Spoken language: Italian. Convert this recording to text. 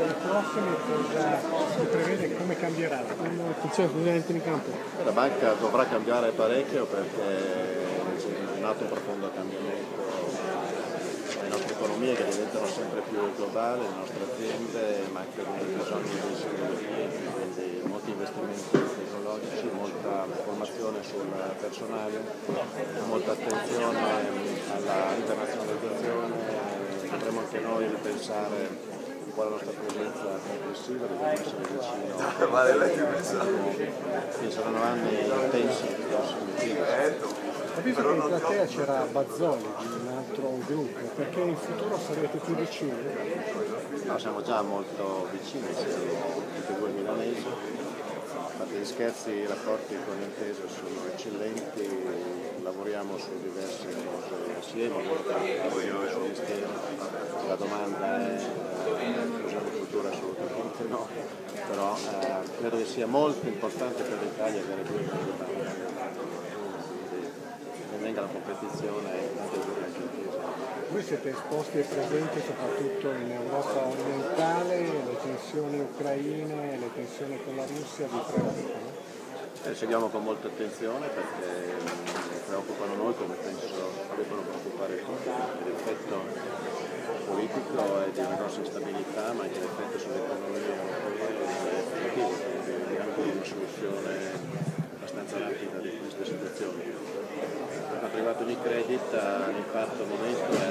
per i prossimi cosa si prevede, come cambierà? Come funziona sicuramente in campo? La banca dovrà cambiare parecchio perché è nato un profondo cambiamento nelle nostre economie che diventano sempre più globali, le nostre aziende, ma anche nei bisogni dei singoli clienti, quindi molti investimenti tecnologici, molta formazione sul personale, molta attenzione alla internazionalizzazione. Dovremmo anche noi ripensare qual è la nostra presenza complessiva, dobbiamo essere vicino che saranno anni intensi nei prossimi tempi. Ho visto che in platea c'era Bazzoli di un altro gruppo, perché in futuro sarete più vicini? No, siamo già molto vicini, siamo tutti e due milanesi, a parte gli scherzi i rapporti con Intesa sono eccellenti, lavoriamo su diverse cose assieme, lavoriamo sul mistero, la domanda è usiamo cultura assolutamente no, però credo che sia molto importante per l'Italia avere due comunità, venga la competizione e tante giorni anche Intesa. Voi siete esposti e presenti soprattutto in Europa orientale, le tensioni ucraine, le tensioni con la Russia vi preoccupano? Seguiamo con molta attenzione perché preoccupano noi come penso debbano preoccupare tutti, perché l'effetto politico è di una grossa instabilità, ma anche l'effetto sull'economia europea è negativo, quindi vediamo come una soluzione abbastanza rapida di queste situazioni. Per quanto riguarda Unicredit l'impatto al momento è